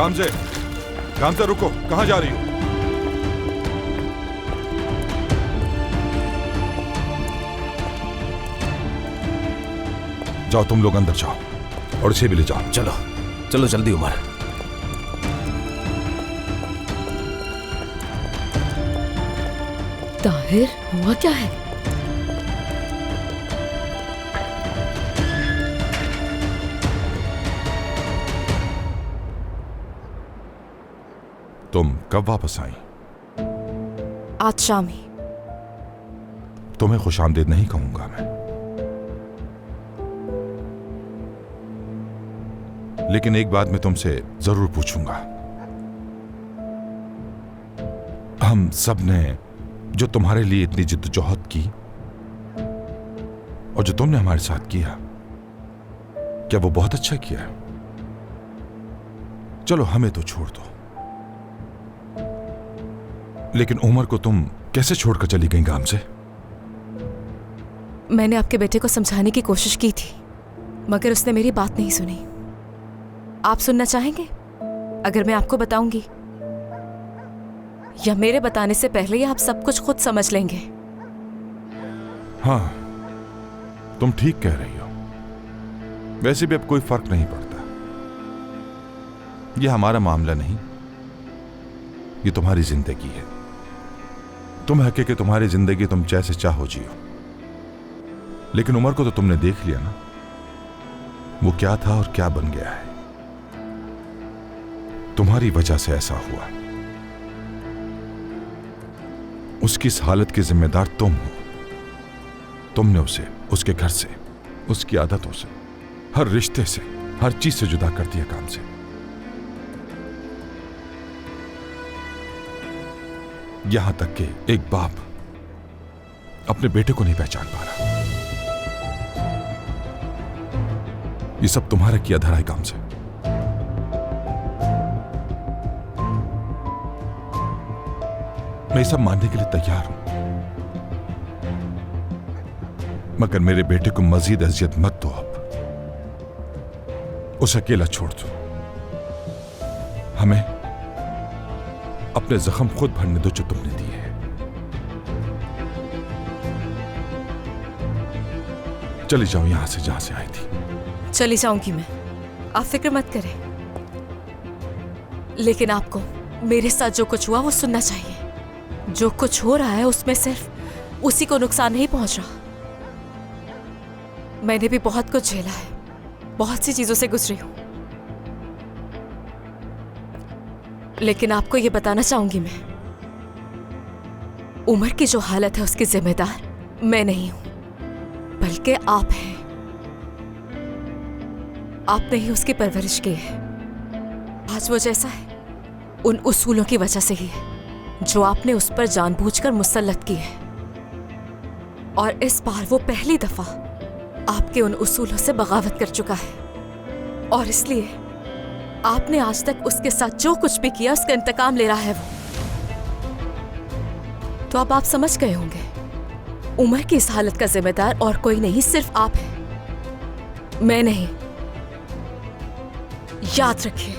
गामजे रुको, कहाँ जा रही हो? जाओ तुम लोग अंदर जाओ और इसे भी ले जाओ। चलो चलो जल्दी उमर। ताहिर, हुआ क्या है? तुम कब वापस आई? आज शाम ही। तुम्हें खुशामदीद नहीं कहूंगा मैं, लेकिन एक बात मैं तुमसे जरूर पूछूंगा। हम सब ने जो तुम्हारे लिए इतनी जिद्दोजहद की और जो तुमने हमारे साथ किया, क्या वो बहुत अच्छा किया? चलो हमें तो छोड़ दो, लेकिन उमर को तुम कैसे छोड़कर चली गई गाम से? मैंने आपके बेटे को समझाने की कोशिश की थी, मगर उसने मेरी बात नहीं सुनी। आप सुनना चाहेंगे अगर मैं आपको बताऊंगी, या मेरे बताने से पहले ही आप सब कुछ खुद समझ लेंगे? हाँ, तुम ठीक कह रही हो। वैसे भी अब कोई फर्क नहीं पड़ता। यह हमारा मामला नहीं, ये तुम्हारी जिंदगी है। तुम हक है कि तुम्हारी जिंदगी तुम जैसे चाहो जियो, लेकिन उमर को तो तुमने देख लिया ना, वो क्या था और क्या बन गया है। तुम्हारी वजह से ऐसा हुआ। उसकी इस हालत की जिम्मेदार तुम हो। तुमने उसे उसके घर से, उसकी आदतों से, हर रिश्ते से, हर चीज से जुदा कर दिया काम से। यहां तक कि एक बाप अपने बेटे को नहीं पहचान पा रहा। ये सब तुम्हारा किया धरा है काम से। मैं ये सब मानने के लिए तैयार हूं, मगर मेरे बेटे को मजीद अजियत मत दो। अब उसे अकेला छोड़ दो। हमें अपने जख्म खुद भरने दो जो तुमने दिए हैं। चली जाओ यहां से जहां से आई थी। चली जाऊंगी मैं, आप फिक्र मत करें, लेकिन आपको मेरे साथ जो कुछ हुआ वो सुनना चाहिए। जो कुछ हो रहा है उसमें सिर्फ उसी को नुकसान नहीं पहुंच रहा। मैंने भी बहुत कुछ झेला है, बहुत सी चीजों से गुजरी हूं, लेकिन आपको यह बताना चाहूंगी मैं, उमर की जो हालत है उसकी जिम्मेदार मैं नहीं हूं, बल्कि आप हैं। आपने ही उसकी परवरिश की है। आज वो जैसा है उन उसूलों की वजह से ही है जो आपने उस पर जानबूझकर मुसल्लत की है, और इस बार वो पहली दफा आपके उन उसूलों से बगावत कर चुका है, और इसलिए आपने आज तक उसके साथ जो कुछ भी किया उसका इंतकाम ले रहा है वो। तो अब आप समझ गए होंगे, उमर की इस हालत का जिम्मेदार और कोई नहीं, सिर्फ आप हैं, मैं नहीं। याद रखिए।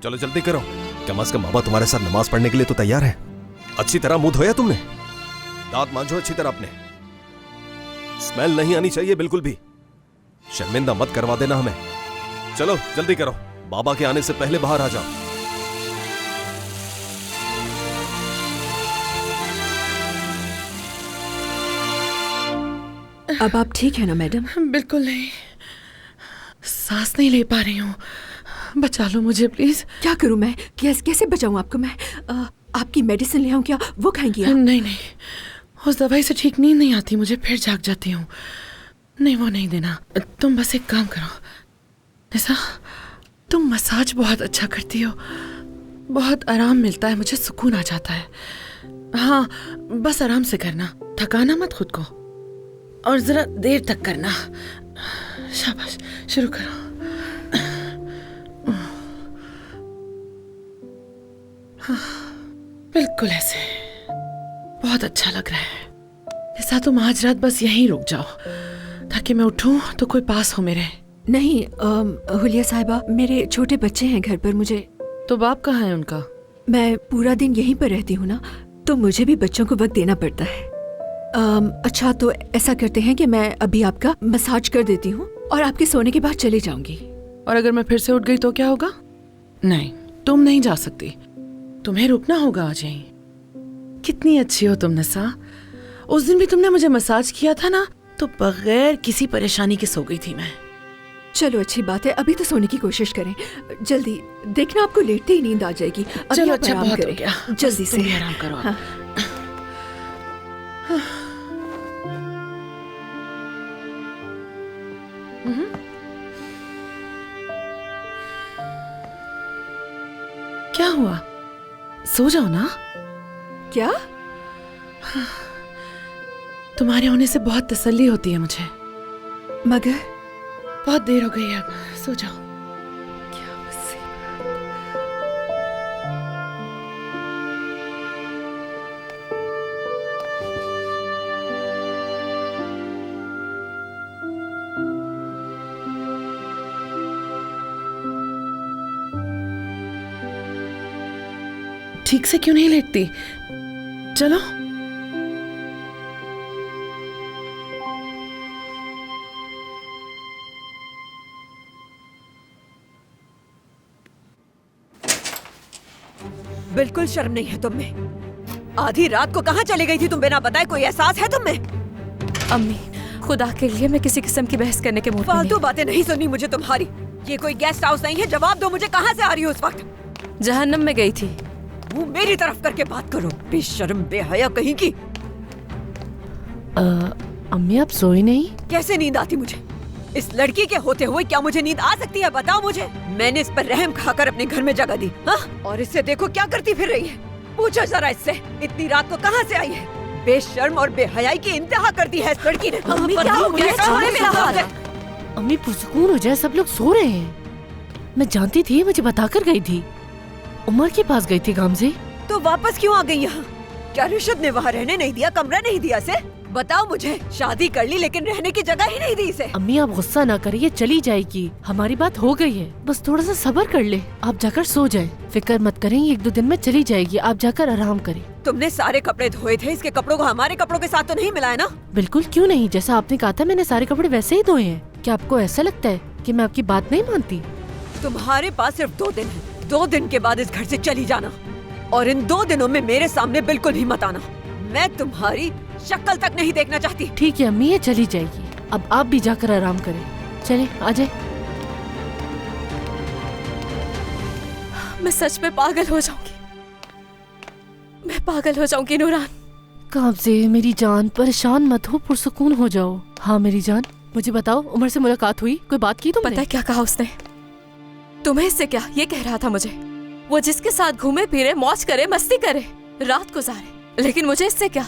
चलो जल्दी करो, कम से कम बाबा तुम्हारे साथ नमाज पढ़ने के लिए तो तैयार है। अच्छी तरह मुंह धोया तुमने? दांत मांजो अच्छी तरह अपने, स्मेल नहीं आनी चाहिए बिल्कुल भी। शर्मिंदा मत करवा देना हमें। चलो जल्दी करो, बाबा के आने से पहले बाहर आ जाओ। अब आप ठीक है ना मैडम? बिल्कुल नहीं, सांस नहीं ले पा रही हूँ, बचा लो मुझे प्लीज। क्या करूं मैं? कैसे बचाऊं आपको मैं? आपकी मेडिसिन ले आऊं क्या? वो खाएंगी आप? नहीं नहीं, उस दवाई से ठीक नींद नहीं आती मुझे, फिर जाग जाती हूँ। नहीं वो नहीं देना, तुम बस एक काम करो निशा, तुम मसाज बहुत अच्छा करती हो, बहुत आराम मिलता है, मुझे सुकून आ जाता है। हाँ, बस आराम से करना, थकाना मत खुद को, और जरा देर तक करना। शाबाश, शुरू करो। हाँ, बिल्कुल ऐसे, बहुत अच्छा लग रहा है। ऐसा तुम आज रात बस यहीं रुक जाओ ताकि मैं उठूं तो कोई पास हो मेरे। नहीं हुलिया साहिबा, मेरे छोटे बच्चे हैं घर पर। मुझे तो बाप कहाँ है उनका? मैं पूरा दिन यहीं पर रहती हूँ ना, तो मुझे भी बच्चों को वक्त देना पड़ता है। अच्छा, तो ऐसा करते हैं कि मैं अभी आपका मसाज कर देती हूँ और आपके सोने के बाद चली जाऊंगी। और अगर मैं फिर से उठ गई तो क्या होगा? नहीं, तुम नहीं जा सकती, तुम्हें रुकना होगा आज यहीं। कितनी अच्छी हो तुम नसा। उस दिन भी तुमने मुझे मसाज किया था ना, तो बगैर किसी परेशानी के सो गई थी मैं। चलो अच्छी बात है, अभी तो सोने की कोशिश करें। जल्दी देखना, आपको लेटते ही नींद आ जाएगी। अभी चलो आप अच्छा, आराम बहुत हो करें। गया, जल्दी बस तुम भी से आराम करो। हाँ। क्या हुआ? सो जाओ ना। क्या? तुम्हारे होने से बहुत तसल्ली होती है मुझे। मगर बहुत देर हो गई है, अब सो जाओ। क्या मुसीबत। ठीक से क्यों नहीं लेटती? चलो। बिल्कुल शर्म नहीं है तुम में। आधी रात को कहाँ चली गई थी तुम बिना बताए? कोई एहसास है तुम में? अम्मी, खुदा के लिए मैं किसी किस्म की बहस करने के मूड में नहीं। फालतू बातें नहीं सुननी मुझे तुम्हारी। ये कोई गेस्ट हाउस नहीं है। जवाब दो मुझे, कहाँ से आ रही हो उस वक्त? जहन्नम में गई थी। वो मेरी तरफ करके बात करो, बेशर्म बेहया कहीं की। अम्मी, आप सोई नहीं? कैसे नींद आती मुझे? इस लड़की के होते हुए क्या मुझे नींद आ सकती है? बताओ मुझे। मैंने इस पर रहम खाकर अपने घर में जगह दी, हाँ? और इससे देखो क्या करती फिर रही है। पूछो जरा इससे, इतनी रात को कहाँ से आई है? बेशर्म और बेहयाई की इंतहा कर दी है इस लड़की ने। अम्मी, क्या हो गया? छोड़े मेरा हाथ। अम्मी, पुरसुकून हो जाए, सब लोग सो रहे हैं। मैं जानती थी, मुझे बताकर गई थी। उमर के पास गई थी गामजे। तो वापस क्यों आ गई यहाँ? क्या रिशद ने वहाँ रहने नहीं दिया, कमरा नहीं दिया इसे? बताओ मुझे। शादी कर ली लेकिन रहने की जगह ही नहीं दी इसे। अम्मी, आप गुस्सा ना करिए, चली जाएगी। हमारी बात हो गई है, बस थोड़ा सा सब्र कर ले। आप जाकर सो जाएं, फिक्र मत करें, 1-2 दिन में चली जाएगी। आप जाकर आराम करें। तुमने सारे कपड़े धोए थे, इसके कपड़ों को हमारे कपड़ों के साथ तो नहीं मिलाया ना? बिल्कुल क्यों नहीं, जैसा आपने कहा था मैंने सारे कपड़े वैसे ही धोए हैं। क्या आपको ऐसा लगता है कि मैं आपकी बात नहीं मानती? तुम्हारे पास सिर्फ 2 दिन है। 2 दिन के बाद इस घर से चली जाना, और इन 2 दिनों में मेरे सामने बिल्कुल भी मत आना। मैं तुम्हारी शक्ल तक नहीं देखना चाहती। ठीक है अम्मी, ये चली जाएगी। अब आप भी जाकर आराम करें। चले, आ जाए। मैं सच में पागल हो जाऊंगी। मैं पागल हो जाऊंगी नूरान। काब्जे, मेरी जान, परेशान मत हो, पुरसुकून हो जाओ। हाँ मेरी जान, मुझे बताओ, उमर से मुलाकात हुई? कोई बात की तुमने? पता है क्या कहा उसने? तुम्हें इससे क्या? ये कह रहा था मुझे, वो जिसके साथ घूमे फिरे, मौज करे, मस्ती करे, रात गुजारे, लेकिन मुझे इससे क्या?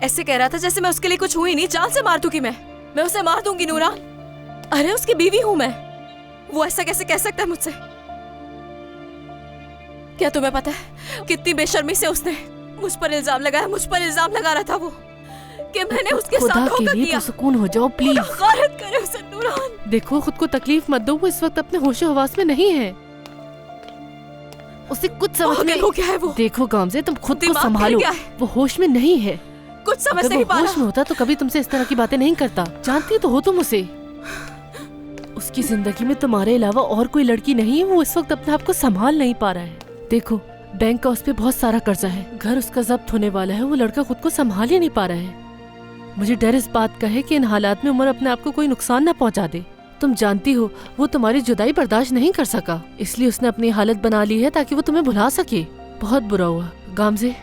ऐसे कह रहा था जैसे मैं उसके लिए कुछ हुई नहीं, जान से मार दूंगी मैं उसे मार दूंगी नूरान। अरे उसकी बीवी हूं मैं। वो ऐसा कैसे कह सकता है मुझसे? क्या तुम्हें पता है कितनी बेशर्मी से उसने मुझ पर इल्जाम लगाया? मुझ पर इल्जाम लगा रहा था वो कि मैंने उसके साथ धोखा किया। सुकून हो जाओ प्लीज। गारत करे उसे नूरान। देखो, खुद को तकलीफ मत दो, वो इस वक्त अपने होशो हवास में नहीं है। उसे कुछ समझ में हो गया है वो। देखो गामजे, तुम खुद को दिमाग संभालो, फिर गया है। वो होश में नहीं है। कुछ समझ अगर नहीं वो पा होश रहा। में होता तो कभी तुमसे इस तरह की बातें नहीं करता। जानती तो हो तुम उसे। उसकी जिंदगी में तुम्हारे अलावा और कोई लड़की नहीं है। वो इस वक्त अपने आप को संभाल नहीं पा रहा है। देखो, बैंक का उस पे बहुत सारा कर्जा है, घर उसका जब्त होने वाला है। वो लड़का खुद को संभाल ही नहीं पा रहा है। मुझे डर इस बात का है कि इन हालात में उमर अपने आप को कोई नुकसान न पहुंचा दे। तुम जानती हो वो तुम्हारी जुदाई बर्दाश्त नहीं कर सका, इसलिए उसने अपनी हालत बना ली है ताकि वो तुम्हें भुला सके। बहुत बुरा हुआ गामजे,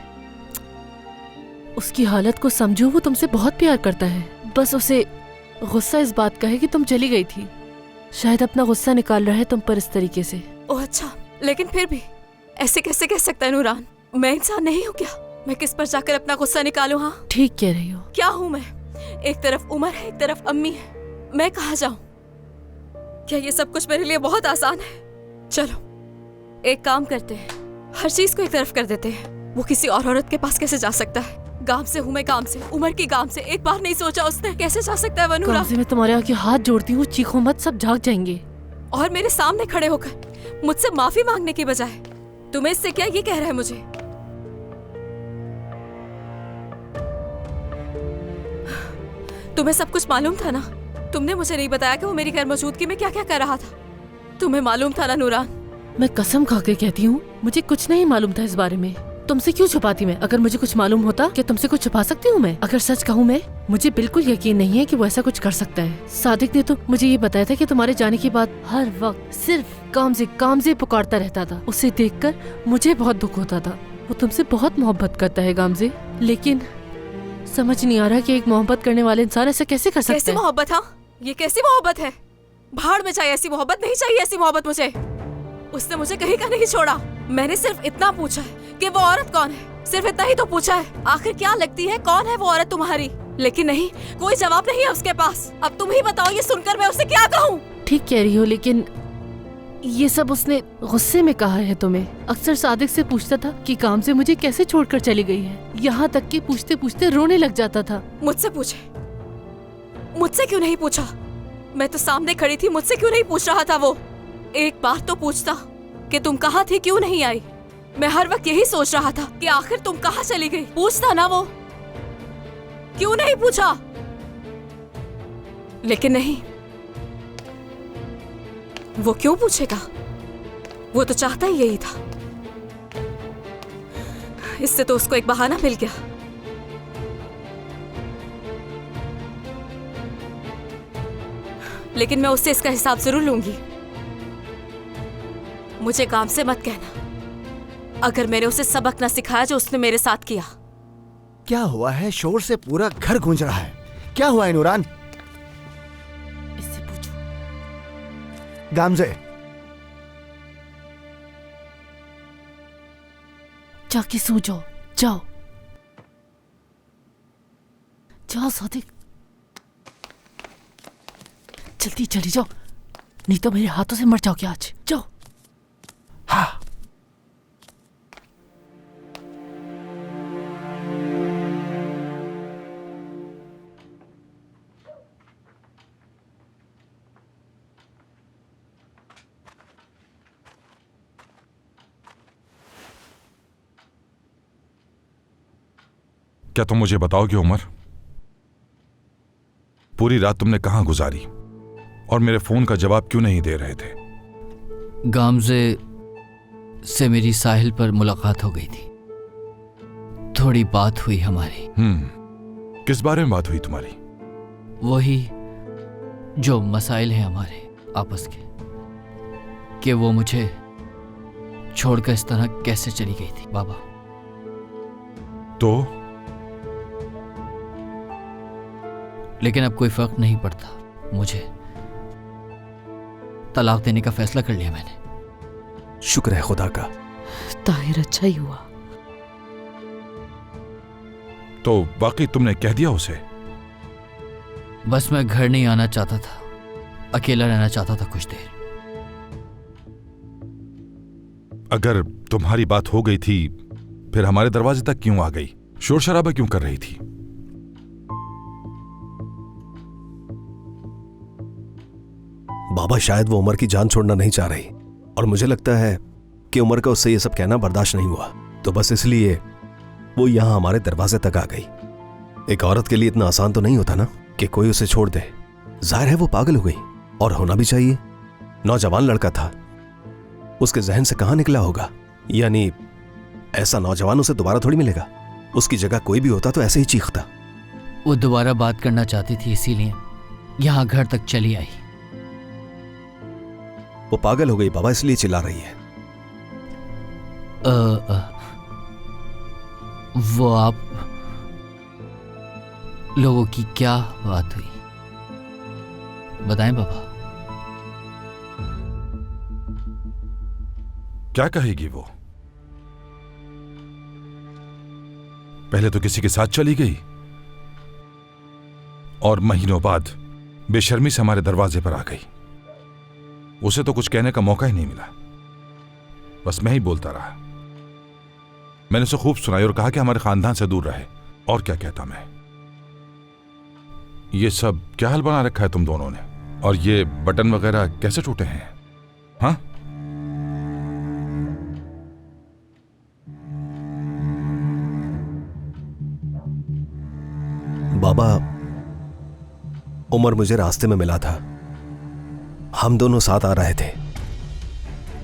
उसकी हालत को समझो। वो तुमसे बहुत प्यार करता है। बस उसे गुस्सा इस बात का है कि तुम चली गई थी। शायद अपना गुस्सा निकाल रहा है तुम पर इस तरीके से। ओह अच्छा, लेकिन फिर भी ऐसे कैसे कह सकता है नूरान? मैं इंसान नहीं हूँ क्या? मैं किस पर जाकर अपना गुस्सा निकालूं? हाँ ठीक कह रही हो। क्या हूँ मैं? एक तरफ उमर है, एक तरफ अम्मी है, मैं कहाँ जाऊं? क्या ये सब कुछ मेरे लिए बहुत आसान है? चलो एक काम करते हैं, हर चीज को एक तरफ कर देते हैं। वो किसी और औरत के पास कैसे जा सकता है? गांव से हूँ मैं, गांव से, उमर की गांव से। एक बार नहीं सोचा उसने, कैसे जा सकता है वनूरा? कामज़े, मैं तुम्हारे आगे हाथ जोड़ती हूँ, चीखो मत, सब जाग जाएंगे। और मेरे सामने खड़े होकर मुझसे माफी मांगने की बजाय तुम्हें इससे क्या ये कह रहा है मुझे? तुम्हें सब कुछ मालूम था ना? तुमने मुझे नहीं बताया कि वो मेरी गैर मौजूदगी में क्या क्या कर रहा था? तुम्हें मालूम था ना नूरान? मैं कसम खा के कहती हूँ, मुझे कुछ नहीं मालूम था इस बारे में। तुमसे क्यों छुपाती मैं? अगर मुझे कुछ मालूम होता, क्या तुमसे कुछ छुपा सकती हूँ मैं? अगर सच कहूँ मैं, मुझे बिल्कुल यकीन नहीं है कि वो ऐसा कुछ कर सकता है। सादिक ने तो मुझे ये बताया था कि तुम्हारे जाने के बाद हर वक्त सिर्फ कामज़े कामज़े पुकारता रहता था। उसे देखकर मुझे बहुत दुख होता था। वो तुमसे बहुत मोहब्बत करता है कामज़े, लेकिन समझ नहीं आ रहा कि एक मोहब्बत करने वाले इंसान ऐसा कैसे कर सकता कैसी है? मोहब्बत? हाँ, ये कैसी मोहब्बत है? भाड़ में चाहिए ऐसी मोहब्बत, नहीं चाहिए ऐसी मोहब्बत मुझे। उसने मुझे कहीं का नहीं छोड़ा। मैंने सिर्फ इतना पूछा है कि वो औरत कौन है, सिर्फ इतना ही तो पूछा है। आखिर क्या लगती है, कौन है वो औरत तुम्हारी? लेकिन नहीं, कोई जवाब नहीं है उसके पास। अब तुम ही बताओ, ये सुनकर मैं उसे क्या कहूँ? ठीक कह रही हो, लेकिन ये सब उसने गुस्से में कहा है तुम्हें। अक्सर सादिक से पूछता था कि काम से मुझे कैसे छोड़कर चली गई है, यहाँ तक कि पूछते पूछते रोने लग जाता था। मुझसे पूछे? मुझसे क्यों नहीं पूछा? मैं तो सामने खड़ी थी, मुझसे क्यों नहीं पूछ रहा था वो? एक बार तो पूछता कि तुम कहाँ थी, क्यों नहीं आई? मैं हर वक्त यही सोच रहा था कि आखिर तुम कहाँ चली गई। पूछता ना वो, क्यों नहीं पूछा? लेकिन नहीं, वो क्यों पूछेगा? वो तो चाहता ही यही था। इससे तो उसको एक बहाना मिल गया। लेकिन मैं उससे इसका हिसाब जरूर लूंगी। मुझे काम से मत कहना अगर मैंने उसे सबक न सिखाया जो उसने मेरे साथ किया। क्या हुआ है? शोर से पूरा घर गूंज रहा है। क्या हुआ है नूरान? इससे पूछो। गामजे, जाके सो जाओ, जाओ जाओ सादिक, जल्दी चली जाओ, नहीं तो मेरे हाथों से मर जाओगे आज। जाओ। हाँ। क्या तुम मुझे बताओगे उमर, पूरी रात तुमने कहां गुजारी और मेरे फोन का जवाब क्यों नहीं दे रहे थे? गामजे से मेरी साहिल पर मुलाकात हो गई थी, थोड़ी बात हुई हमारी। किस बारे में बात हुई तुम्हारी? वही जो मसाइल हैं हमारे आपस के, कि वो मुझे छोड़कर इस तरह कैसे चली गई थी। बाबा, तो लेकिन अब कोई फर्क नहीं पड़ता मुझे। तलाक देने का फैसला कर लिया मैंने। शुक्र है खुदा का। ताहिर, अच्छा ही हुआ। तो बाकी तुमने कह दिया उसे? बस मैं घर नहीं आना चाहता था, अकेला रहना चाहता था कुछ देर। अगर तुम्हारी बात हो गई थी फिर हमारे दरवाजे तक क्यों आ गई? शोर शराबा क्यों कर रही थी? बाबा, शायद वो उमर की जान छोड़ना नहीं चाह रही और मुझे लगता है कि उमर का उससे ये सब कहना बर्दाश्त नहीं हुआ, तो बस इसलिए वो यहां हमारे दरवाजे तक आ गई। एक औरत के लिए इतना आसान तो नहीं होता ना कि कोई उसे छोड़ दे। जाहिर है वो पागल हो गई, और होना भी चाहिए। नौजवान लड़का था, उसके जहन से कहां निकला होगा। यानी ऐसा नौजवान उसे दोबारा थोड़ी मिलेगा। उसकी जगह कोई भी होता तो ऐसे ही चीखता। वो दोबारा बात करना चाहती थी, इसीलिए यहां घर तक चली आई। वो पागल हो गई बाबा, इसलिए चिल्ला रही है। वो आप लोगों की क्या बात हुई, बताएं बाबा। क्या कहेगी वो? पहले तो किसी के साथ चली गई और महीनों बाद बेशर्मी से हमारे दरवाजे पर आ गई। उसे तो कुछ कहने का मौका ही नहीं मिला, बस मैं ही बोलता रहा। मैंने उसे खूब सुनाई और कहा कि हमारे खानदान से दूर रहे। और क्या कहता मैं? ये सब क्या हाल बना रखा है तुम दोनों ने? और ये बटन वगैरह कैसे टूटे हैं? हाँ, बाबा, उमर मुझे रास्ते में मिला था। हम दोनों साथ आ रहे थे।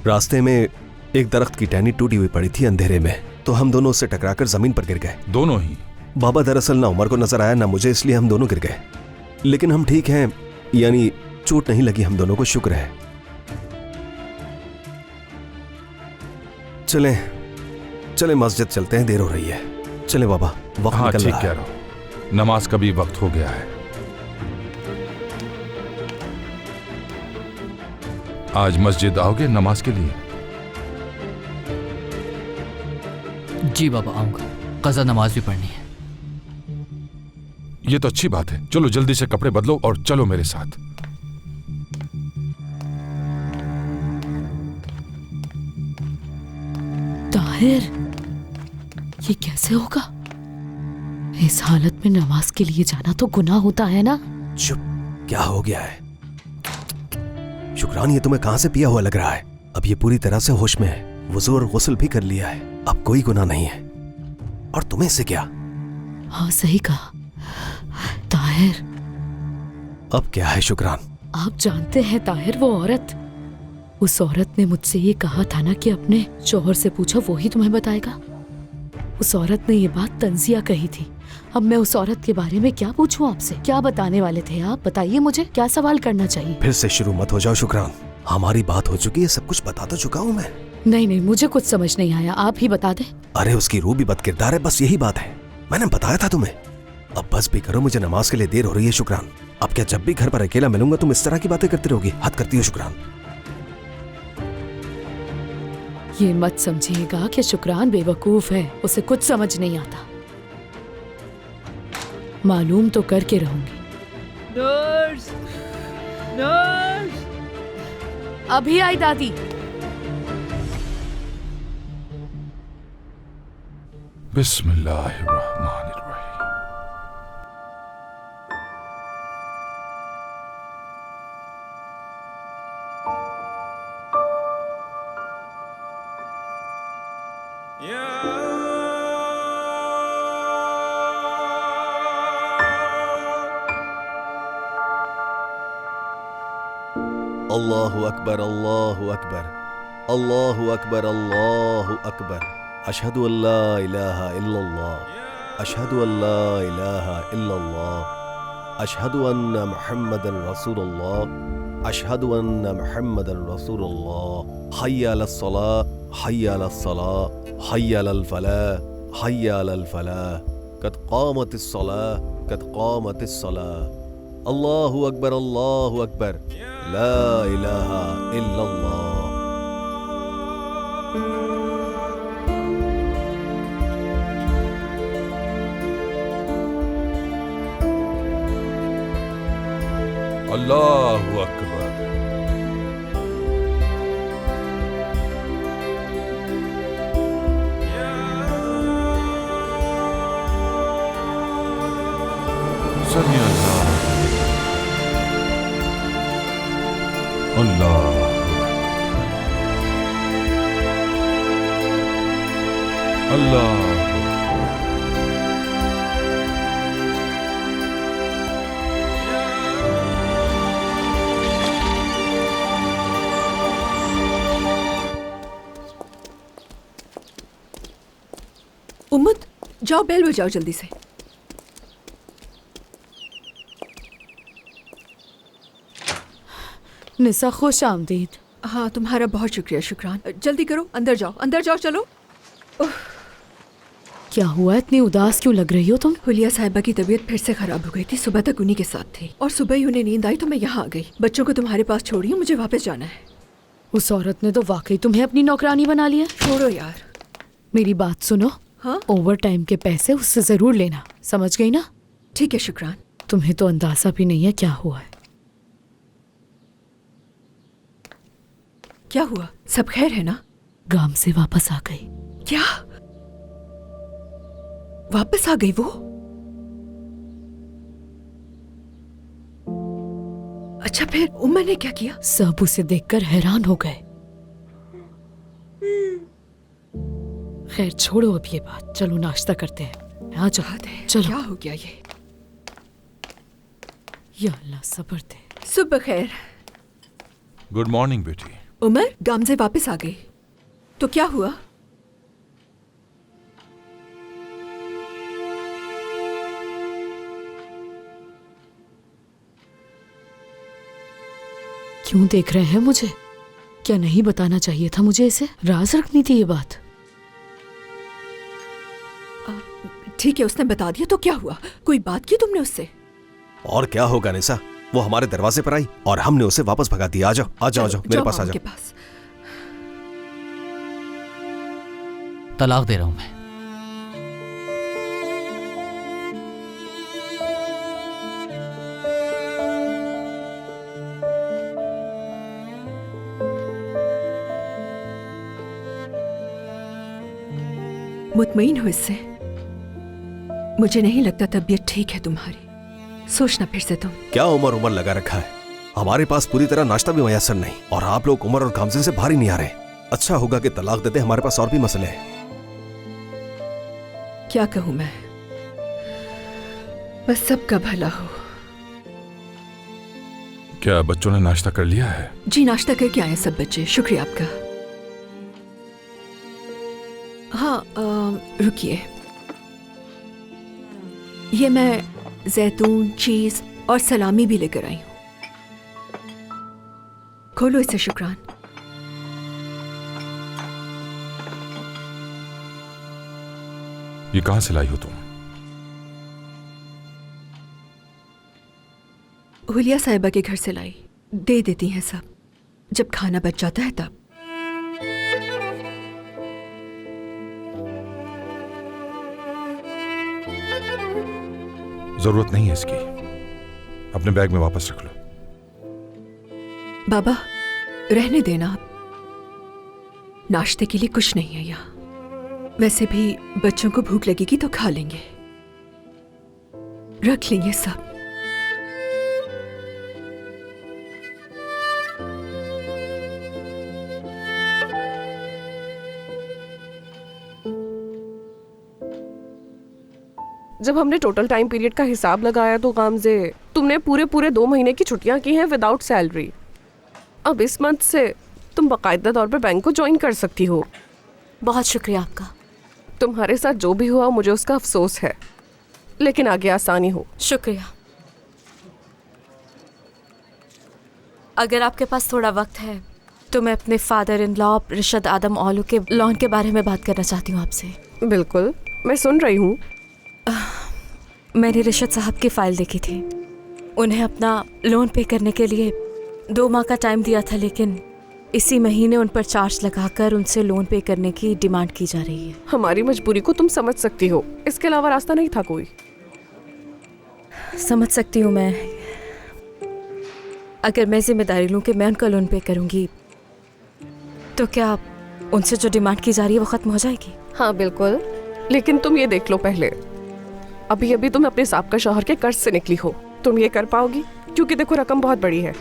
रास्ते में एक दरख्त की टहनी टूटी हुई पड़ी थी अंधेरे में, तो हम दोनों उससे टकराकर जमीन पर गिर गए। दोनों ही? बाबा, दरअसल ना उमर को नजर आया ना मुझे, इसलिए हम दोनों गिर गए। लेकिन हम ठीक हैं, यानी चोट नहीं लगी हम दोनों को, शुक्र है। चलें चलें मस्जिद चलते हैं, देर हो रही है। चलें बाबा, वक्त हाँ, निकल ठीक रहा कह है। रहा हो, नमाज का भी वक्त हो गया है। आज मस्जिद आओगे नमाज के लिए? जी बाबा, आऊंगा। कज़ा नमाज भी पढ़नी है। ये तो अच्छी बात है। चलो जल्दी से कपड़े बदलो और चलो मेरे साथ। ताहिर, ये कैसे होगा? इस हालत में नमाज के लिए जाना तो गुनाह होता है ना? चुप, क्या हो गया है? शुक्रान, ये तुम्हें कहां से पिया हुआ लग रहा है? अब ये पूरी तरह से होश में है, वुज़ू और गुस्ल भी कर लिया है, अब कोई गुनाह नहीं है। और तुम्हें इससे क्या? हाँ, सही कहा ताहिर। अब क्या है शुक्रान? आप जानते हैं ताहिर, वो औरत, उस औरत ने मुझसे ये कहा था ना कि अपने शौहर से पूछो, वो ही तुम्हें बताएगा। उस औरत ने ये बात तंजिया कही थी। अब मैं उस औरत के बारे में क्या पूछूं आपसे? क्या बताने वाले थे आप? बताइए मुझे, क्या सवाल करना चाहिए? फिर से शुरू मत हो जाओ शुक्रान, हमारी बात हो चुकी है, सब कुछ बता तो चुका हूँ मैं। नहीं नहीं, मुझे कुछ समझ नहीं आया, आप ही बता दें। अरे उसकी रूह भी बदकिरदार है, बस यही बात है। मैंने बताया था तुम्हें। अब बस भी करो, मुझे नमाज के लिए देर हो रही है शुक्रान। अब क्या जब भी घर पर अकेला मिलूंगा तुम इस तरह की बातें करती रहोगी? हद करती हो शुक्रान। ये मत समझिएगा कि शुक्रान बेवकूफ है, उसे कुछ समझ नहीं आता। मालूम तो करके रहूंगी। नर्स, नर्स, अभी आई दादी। बिस्मिल्लाहिर्रहमानिर्रहीम। अल्लाहु अकबर, अल्लाहु अकबर, अल्लाहु अकबर, अल्लाहु अकबर। अशहदु अल्ला इलाहा इल्लल्लाह, अशहदु अल्ला इलाहा इल्लल्लाह, अशहदु अन्ना मुहम्मदन रसूलुल्लाह, अशहदु अन्ना मुहम्मदन रसूलुल्लाह। हय्या अलस सलाह, हय्या अलस सलाह, हय्या अलल फलाह, हय्या अलल फलाह। कद क़ामतिस सलाह, कद क़ामतिस सलाह। अल्लाहु अकबर, अल्लाहु अकबर, ला इलाहा इल्लल्लाह। अल्लाहु अकबर। समी अल्लाह, अल्लाह, अल्लाह। उम्मत, जाओ बेल बजाओ जल्दी से। निसा, खुश आमदीद। हाँ, तुम्हारा बहुत शुक्रिया शुक्रान। जल्दी करो, अंदर जाओ, अंदर जाओ, चलो। क्या हुआ, इतनी उदास क्यों लग रही हो तुम? हुलिया साहिबा की तबीयत फिर से खराब हो गई थी, सुबह तक उन्हीं के साथ थी और सुबह ही उन्हें नींद आई तो मैं यहाँ आ गई। बच्चों को तुम्हारे पास छोड़ी हूँ, मुझे वापस जाना है। उस औरत ने तो वाकई तुम्हें अपनी नौकरानी बना लिया। छोड़ो यार। मेरी बात सुनो। हाँ ओवर टाइम के पैसे उससे जरूर लेना, समझ गई ना? ठीक है शुक्रान। तुम्हें तो अंदाजा भी नहीं है क्या हुआ है। क्या हुआ? सब खैर है ना? गांव से वापस आ गई। क्या वापस आ गई वो? अच्छा फिर उमर ने क्या किया? सब उसे देखकर हैरान हो गए। खैर छोड़ो अब ये बात, चलो नाश्ता करते हैं। आ जाओ चलो। क्या हो गया ये? या अल्लाह सब्र दे। सुबह खैर। गुड मॉर्निंग बेटी। उमर गांव से वापस आ गई तो क्या हुआ? क्यों देख रहे हैं मुझे? क्या नहीं बताना चाहिए था मुझे? इसे राज रखनी थी ये बात। ठीक है उसने बता दिया तो क्या हुआ? कोई बात की तुमने उससे? और क्या होगा निशा, वो हमारे दरवाजे पर आई और हमने उसे वापस भगा दिया। आ जाओ आ जाओ आ जाओ, मेरे पास आ जाओ। तलाक दे रहा हूं मैं। मुतमईन हो इससे? मुझे नहीं लगता तबीयत ठीक है तुम्हारी। सोचना फिर से तुम। क्या उमर उमर लगा रखा है? हमारे पास पूरी तरह नाश्ता भी मयसर नहीं और आप लोग उमर और गामजे से बाहर ही नहीं आ रहे। अच्छा होगा कि तलाक देते, हमारे पास और भी मसले हैं। क्या कहूं मैं, बस सबका भला हो। क्या बच्चों ने नाश्ता कर लिया है? जी नाश्ता करके आए सब बच्चे, शुक्रिया आपका। हाँ रुकिए, ये मैं जैतून, चीज और सलामी भी लेकर आई हूं। खोलो इसे शुक्रान। ये कहां से लाई हो तुम? हुलिया साहिबा के घर से लाई। दे देती हैं सब, जब खाना बच जाता है तब। जरूरत नहीं है इसकी, अपने बैग में वापस रख लो। बाबा रहने देना, नाश्ते के लिए कुछ नहीं है यहाँ। वैसे भी बच्चों को भूख लगेगी तो खा लेंगे, रख लेंगे सब। जब हमने टोटल टाइम पीरियड का हिसाब लगाया तो गामजे, तुमने पूरे 2 महीने की छुट्टियां की हैं विदाउट सैलरी। अब इस मंथ से तुम बाकायदा तौर पर बैंक को ज्वाइन कर सकती हो। बहुत शुक्रिया आपका। तुम्हारे साथ जो भी हुआ मुझे उसका अफसोस है, लेकिन आगे आसानी हो। शुक्रिया। अगर आपके पास थोड़ा वक्त है तो मैं अपने फादर इन लॉ रिशद आदम ओलू के लोन के बारे में बात करना चाहती हूँ आपसे। बिल्कुल, मैं सुन रही हूँ। मैंने रिशद साहब की फाइल देखी थी। उन्हें अपना लोन पे करने के लिए 2 माह का टाइम दिया था, लेकिन इसी महीने उन पर चार्ज लगाकर उनसे लोन पे करने की डिमांड की जा रही है। हमारी मजबूरी को तुम समझ सकती हो, इसके अलावा रास्ता नहीं था कोई। समझ सकती हूँ मैं। अगर मैं जिम्मेदारी लूँ कि मैं उनका लोन पे करूँगी तो क्या उनसे जो डिमांड की जा रही है वो ख़त्म हो जाएगी? हाँ बिल्कुल, लेकिन तुम ये देख लो पहले, अभी अभी तुम अपने साहब शौहर के कर्ज से निकली हो। तुम ये कर पाओगी? क्योंकि देखो रकम बहुत बड़ी है।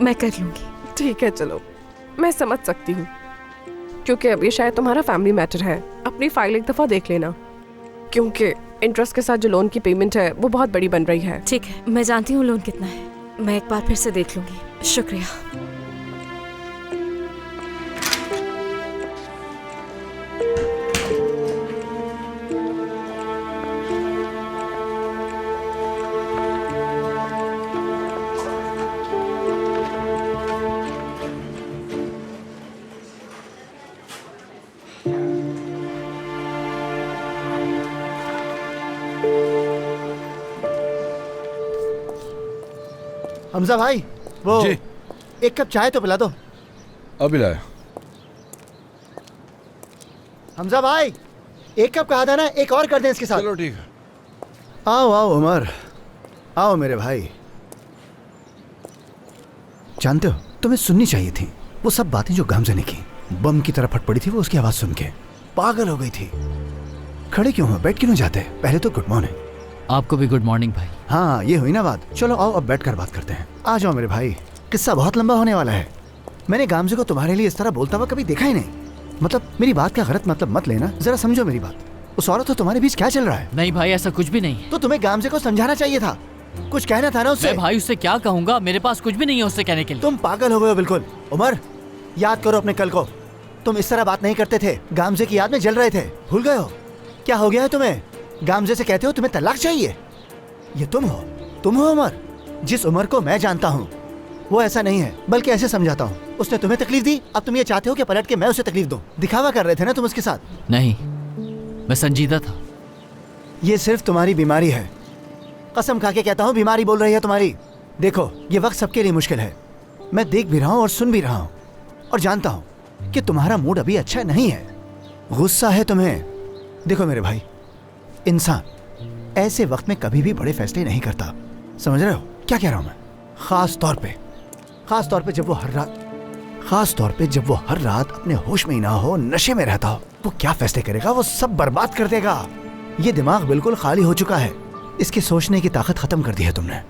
मैं कर लूँगी। ठीक है चलो, मैं समझ सकती हूँ, क्योंकि अभी शायद तुम्हारा फैमिली मैटर है। अपनी फाइल एक दफ़ा देख लेना, क्योंकि इंटरेस्ट के साथ जो लोन की पेमेंट है वो बहुत बड़ी बन रही है। ठीक है, मैं जानती हूँ लोन कितना है, मैं एक बार फिर से देख लूँगी। शुक्रिया। हमजा भाई, वो जी। एक कप चाय तो पिला दो। अभी लाया। हमजा भाई, एक कप कहा था ना, एक और कर दें इसके साथ। चलो ठीक है। आओ आओ उमर, आओ मेरे भाई। जानते हो, तुम्हें सुननी चाहिए थी वो सब बातें जो गामजा ने की। बम की तरह फट पड़ी थी वो उसकी आवाज सुन के, पागल हो गई थी। खड़े क्यों हो, बैठ क्यों नहीं जाते? पहले तो गुड मॉर्निंग। आपको भी गुड मॉर्निंग भाई। हाँ, ये हुई ना बात। चलो आओ अब बैठकर बात करते हैं। आ जाओ मेरे भाई, किस्सा बहुत लंबा होने वाला है। मैंने गामजे को तुम्हारे लिए इस तरह बोलता हुआ कभी देखा ही नहीं। मतलब मेरी बात का गलत मतलब मत लेना, जरा समझो मेरी बात। उस औरत तो तुम्हारे बीच क्या चल रहा है? नहीं भाई, ऐसा कुछ भी नहीं है। तो तुम्हें गामजे को समझाना चाहिए था, कुछ कहना था ना उससे। मैं भाई उससे क्या कहूंगा, मेरे पास कुछ भी नहीं है उससे कहने के लिए। तुम पागल हो गए हो बिल्कुल। उमर, याद करो अपने कल को। तुम इस तरह बात नहीं करते थे, गामजे की याद में जल रहे थे। भूल गए हो? क्या हो गया है तुम्हें? गामजे से कहते हो तुम्हें तलाक चाहिए। ये तुम हो उमर। जिस उमर को मैं जानता हूँ वो ऐसा नहीं है, बल्कि ऐसे समझाता हूँ। उसने तुम्हें तकलीफ दी, अब तुम ये चाहते हो कि पलट के मैं उसे तकलीफ दूं। दिखावा कर रहे थे ना तुम उसके साथ। नहीं, मैं संजीदा था। ये सिर्फ तुम्हारी बीमारी है, कसम खा के कहता हूँ बीमारी बोल रही है तुम्हारी। देखो, ये वक्त सबके लिए मुश्किल है। मैं देख भी रहा हूँ और सुन भी रहा हूँ, और जानता हूँ कि तुम्हारा मूड अभी अच्छा नहीं है, गुस्सा है तुम्हें। देखो मेरे भाई, इंसान ऐसे वक्त में कभी भी बड़े फैसले नहीं करता। समझ रहे हो क्या कह रहा हूँ मैं? खास तौर पे जब वो हर रात अपने होश में ही ना हो, नशे में रहता हो। वो क्या फैसले करेगा? वो सब बर्बाद कर देगा। ये दिमाग बिल्कुल खाली हो चुका है, इसकी सोचने की ताकत खत्म कर दी है तुमने।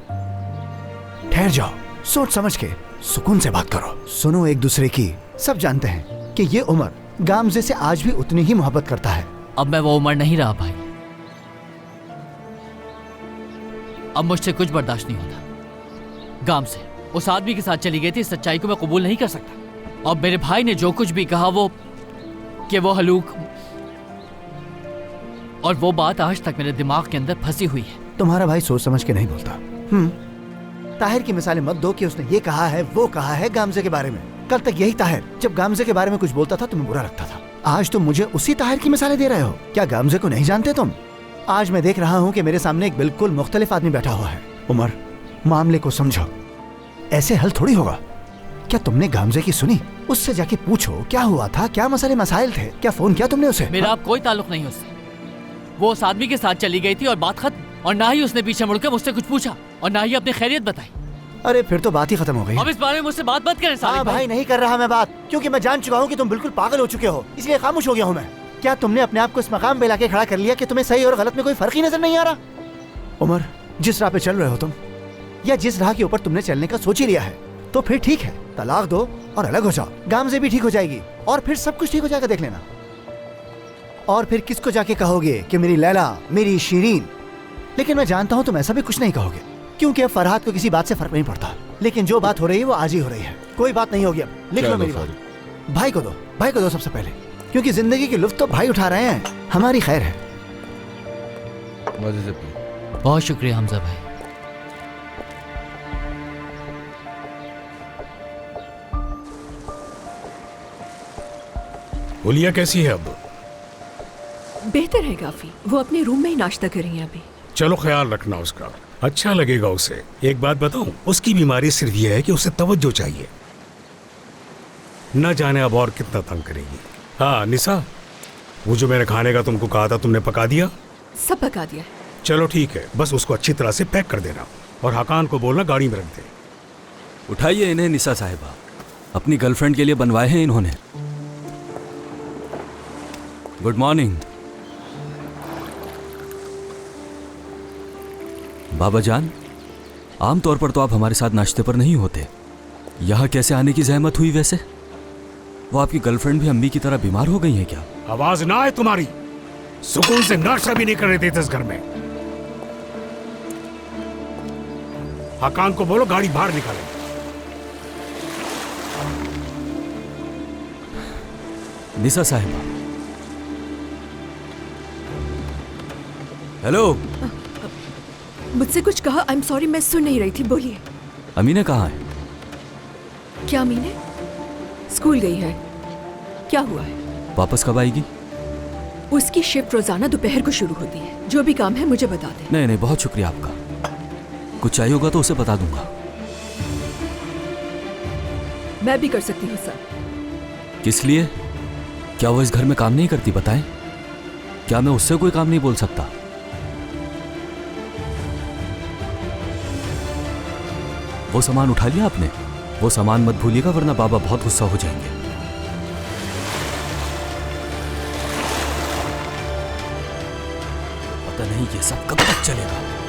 ठहर जाओ, सोच समझ के सुकून से बात करो, सुनो एक दूसरे की। सब जानते हैं कि ये उमर गामजे से आज भी उतनी ही मोहब्बत करता है। अब मैं वो उम्र नहीं रहा भाई। अब मुझसे कुछ बर्दाश्त नहीं होता। गाम से उस आदमी के साथ चली गई थी, इस सच्चाई को मैं कबूल नहीं कर सकता। अब मेरे भाई ने जो कुछ भी कहा वो हलूक, और वो बात आज तक मेरे दिमाग के अंदर फंसी हुई है। तुम्हारा भाई सोच समझ के नहीं बोलता। ताहिर की मिसालें मत दो कि उसने ये कहा है वो कहा है गामजे के बारे में। कल तक यही ताहिर जब गामजे के बारे में कुछ बोलता था तुम्हें बुरा लगता था। आज तुम मुझे उसी ताहिर की मिसालें दे रहे हो। क्या गामजे को नहीं जानते तुम? आज मैं देख रहा हूँ कि मेरे सामने एक बिल्कुल मुख्तलिफ आदमी बैठा हुआ है। उमर, मामले को समझो, ऐसे हल थोड़ी होगा। क्या तुमने गामजे की सुनी? उससे जाके पूछो क्या हुआ था, क्या मसले मसाइल थे। क्या फोन किया तुमने उसे? मेरा अब कोई ताल्लुक नहीं उससे। वो उस आदमी के साथ चली गई थी और बात खत्म। और ना ही उसने पीछे मुड़कर मुझसे कुछ पूछा और ना ही अपनी खैरियत बताई। अरे फिर तो बात ही खत्म हो गई। अब इस बारे में मुझसे बात मत करें सालिक भाई। नहीं कर रहा मैं बात, क्योंकि मैं जान चुका हूँ कि तुम बिल्कुल पागल हो चुके हो, इसलिए खामोश हो गया हूँ मैं। क्या तुमने अपने आप को इस मकाम पे लाके खड़ा कर लिया कि तुम्हें सही और गलत में कोई फर्क ही नजर नहीं आ रहा? उमर, जिस राह पे चल रहे हो तुम, या जिस राह के ऊपर तुमने चलने का सोच ही लिया है, तो फिर ठीक है, तलाक दो और अलग हो जाओ। गामजे भी ठीक हो जाएगी और फिर सब कुछ ठीक हो जाएगा, देख लेना। और फिर किसको जाके कहोगे कि मेरी लैला, मेरी शीरीन? लेकिन मैं जानता हूँ तुम ऐसा भी कुछ नहीं कहोगे, क्योंकि अब फरहाद को किसी बात से फर्क नहीं पड़ता। लेकिन जो बात हो रही है वो आज ही हो रही है, कोई बात नहीं होगी अब। लिख लो मेरी बात। भाई को दो सबसे पहले, क्योंकि जिंदगी की लुत्फ तो भाई उठा रहे हैं। हमारी खैर है। मजे से पी। बहुत शुक्रिया हमजा भाई। हुलिया कैसी है अब? बेहतर है काफी। वो अपने रूम में ही नाश्ता कर रही है अभी। चलो ख्याल रखना उसका, अच्छा लगेगा उसे। एक बात बताऊं, उसकी बीमारी सिर्फ ये है कि उसे तवज्जो चाहिए। न जाने अब और कितना तंग करेगी। हाँ निसा, वो जो मैंने खाने का तुमको कहा था तुमने पका दिया? सब पका दिया। चलो ठीक है, बस उसको अच्छी तरह से पैक कर देना और हकान को बोलना गाड़ी में रख दे। उठाइए इन्हें निसा साहिबा, अपनी गर्लफ्रेंड के लिए बनवाए हैं इन्होंने। Good morning. बाबा जान, आमतौर पर तो आप हमारे साथ नाश्ते पर नहीं होते, यहाँ कैसे आने की जहमत हुई? वैसे वो आपकी गर्लफ्रेंड भी अम्मी की तरह बीमार हो गई है क्या? आवाज ना आए तुम्हारी, सुकून से नाश्ता भी नहीं कर रहे थे इस घर में। हकान को बोलो गाड़ी बाहर निकाले। निसा साहिबा, हेलो। मुझसे कुछ कहा? आई एम सॉरी, मैं सुन नहीं रही थी, बोलिए। अमीना कहाँ है? क्या अमीना? स्कूल गई है। क्या हुआ है? वापस कब आएगी? उसकी शिफ्ट रोजाना दोपहर को शुरू होती है। जो भी काम है मुझे बता दे। नहीं नहीं, बहुत शुक्रिया आपका। कुछ चाहिए होगा तो उसे बता दूंगा। मैं भी कर सकती हूँ सर। किस लिए? क्या वो इस घर में काम नहीं करती? बताएं। क्या मैं उससे कोई काम नहीं बोल सकता? वो सामान उठा लिया आपने? वो सामान मत भूलिएगा वरना बाबा बहुत गुस्सा हो जाएंगे। पता नहीं ये सब कब तक चलेगा।